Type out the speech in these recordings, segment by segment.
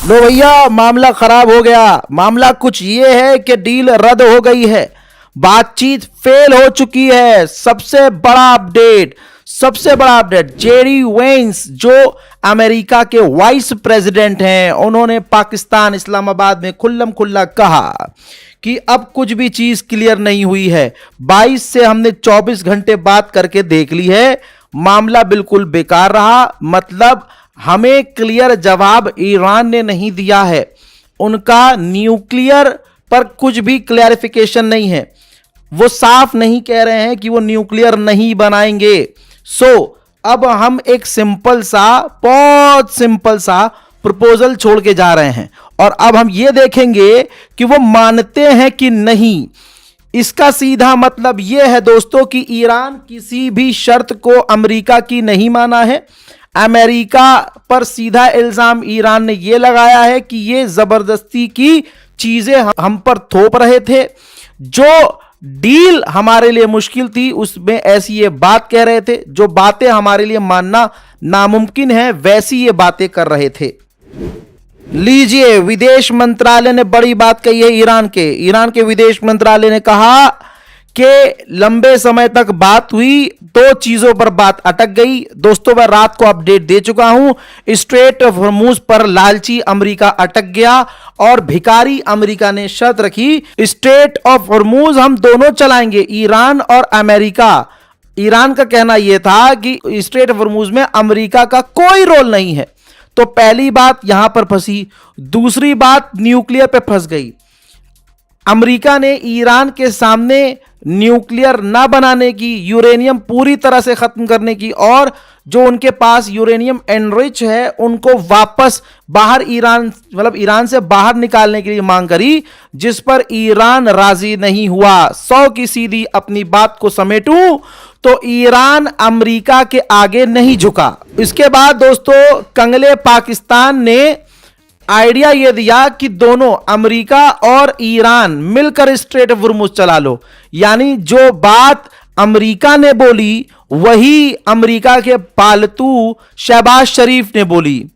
लो भैया, मामला खराब हो गया। मामला कुछ ये है कि डील रद्द हो गई है, बातचीत फेल हो चुकी है। सबसे बड़ा अपडेट, जेडी वेंस जो अमेरिका के वाइस प्रेसिडेंट हैं, उन्होंने पाकिस्तान इस्लामाबाद में खुल्लम खुल्ला कहा कि अब कुछ भी चीज क्लियर नहीं हुई है। 22 से हमने 24 घंटे बात करके देख ली है, मामला बिल्कुल बेकार रहा। मतलब हमें क्लियर जवाब ईरान ने नहीं दिया है, उनका न्यूक्लियर पर कुछ भी क्लैरिफिकेशन नहीं है। वो साफ नहीं कह रहे हैं कि वो न्यूक्लियर नहीं बनाएंगे। अब हम एक बहुत सिंपल सा प्रपोजल छोड़ के जा रहे हैं और अब हम ये देखेंगे कि वो मानते हैं कि नहीं। इसका सीधा मतलब यह है दोस्तों कि ईरान किसी भी शर्त को अमेरिका की नहीं माना है। अमेरिका पर सीधा इल्जाम ईरान ने यह लगाया है कि ये जबरदस्ती की चीजें हम पर थोप रहे थे। जो डील हमारे लिए मुश्किल थी उसमें ऐसी ये बात कह रहे थे, जो बातें हमारे लिए मानना नामुमकिन है वैसी ये बातें कर रहे थे। लीजिए, विदेश मंत्रालय ने बड़ी बात कही है ईरान के विदेश मंत्रालय ने कहा कि लंबे समय तक बात हुई, दो चीजों पर बात अटक गई। दोस्तों, मैं रात को अपडेट दे चुका हूं, स्ट्रेट ऑफ हॉर्मुज पर लालची अमेरिका अटक गया और भिखारी अमेरिका ने शर्त रखी, स्ट्रेट ऑफ हॉर्मुज हम दोनों चलाएंगे, ईरान और अमेरिका। ईरान का कहना यह था कि स्ट्रेट ऑफ हॉर्मुज में अमेरिका का कोई रोल नहीं है। तो पहली बात यहां पर फंसी। दूसरी बात न्यूक्लियर पे फंस गई। अमेरिका ने ईरान के सामने न्यूक्लियर ना बनाने की, यूरेनियम पूरी तरह से खत्म करने की और जो उनके पास यूरेनियम एनरिच है उनको वापस बाहर ईरान से बाहर निकालने के लिए मांग करी, जिस पर ईरान राजी नहीं हुआ। 100 की सीधी अपनी बात को समेटूं तो ईरान अमेरिका के आगे नहीं झुका। इसके बाद दोस्तों कंगले पाकिस्तान ने आइडिया यह दिया कि दोनों अमेरिका और ईरान मिलकर स्ट्रेट ऑफ हॉर्मुज चला लो। यानी जो बात अमेरिका ने बोली वही अमेरिका के पालतू शहबाज शरीफ ने बोली।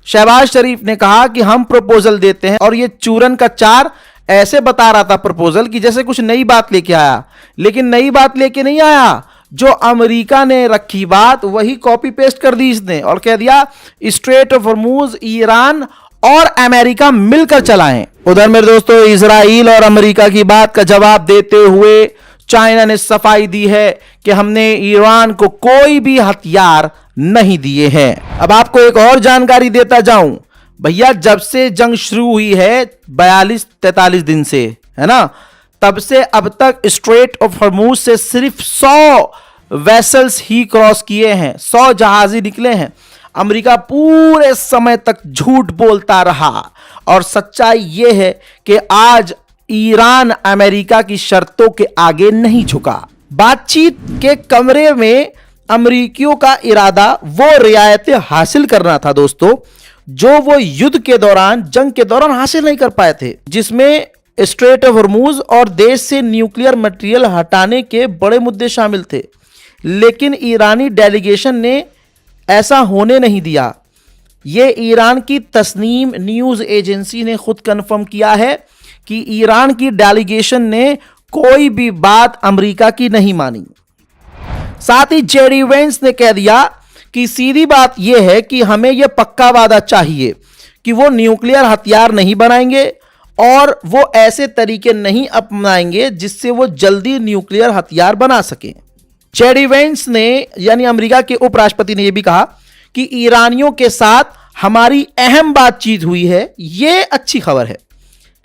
शहबाज शरीफ ने कहा कि हम प्रपोजल देते हैं, और यह चूरन का चार ऐसे बता रहा था प्रपोजल कि जैसे कुछ नई बात लेके आया, लेकिन नई बात लेके नहीं आया। जो अमेरिका ने रखी बात वही कॉपी पेस्ट कर दी इसने और कह दिया स्ट्रेट ऑफ हॉर्मुज ईरान और अमेरिका मिलकर चलाएं। उधर मेरे दोस्तों इजराइल और अमेरिका की बात का जवाब देते हुए चाइना ने सफाई दी है कि हमने ईरान को कोई भी हथियार नहीं दिए हैं। अब आपको एक और जानकारी देता जाऊं भैया, जब से जंग शुरू हुई है 42-43 दिन से, है ना, तब से अब तक स्ट्रेट ऑफ हॉर्मुज से सिर्फ 100 वेसल्स ही क्रॉस किए हैं, 100 जहाज ही निकले हैं। अमेरिका पूरे समय तक झूठ बोलता रहा और सच्चाई यह है कि आज ईरान अमेरिका की शर्तों के आगे नहीं झुका। बातचीत के कमरे में अमेरिकियों का इरादा वो रियायतें हासिल करना था दोस्तों, जो वो युद्ध के दौरान, जंग के दौरान हासिल नहीं कर पाए थे, जिसमें स्ट्रेट ऑफ हॉर्मुज और देश से न्यूक्लियर मटेरियल हटाने के बड़े मुद्दे शामिल थे। लेकिन ईरानी डेलीगेशन ने ऐसा होने नहीं दिया। यह ईरान की तस्नीम न्यूज एजेंसी ने खुद कंफर्म किया है कि ईरान की डेलीगेशन ने कोई भी बात अमेरिका की नहीं मानी। साथ ही जेडी वेंस ने कह दिया कि सीधी बात यह है कि हमें यह पक्का वादा चाहिए कि वो न्यूक्लियर हथियार नहीं बनाएंगे और वो ऐसे तरीके नहीं अपनाएंगे जिससे वो जल्दी न्यूक्लियर हथियार बना सकें। जेडी वेंस ने, यानी अमेरिका के उपराष्ट्रपति ने यह भी कहा कि ईरानियों के साथ हमारी अहम बातचीत हुई है, यह अच्छी खबर है।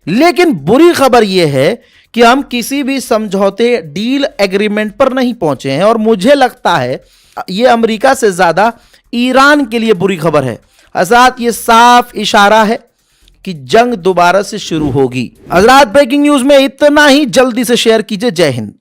लेकिन बुरी खबर यह है कि हम किसी भी समझौते, डील, एग्रीमेंट पर नहीं पहुंचे हैं और मुझे लगता है यह अमेरिका से ज्यादा ईरान के लिए बुरी खबर है। हज़रात, यह साफ इशारा है कि जंग दोबारा से शुरू होगी। हज़रात, ब्रेकिंग न्यूज में इतना ही, जल्दी से शेयर कीजिए। जय हिंद।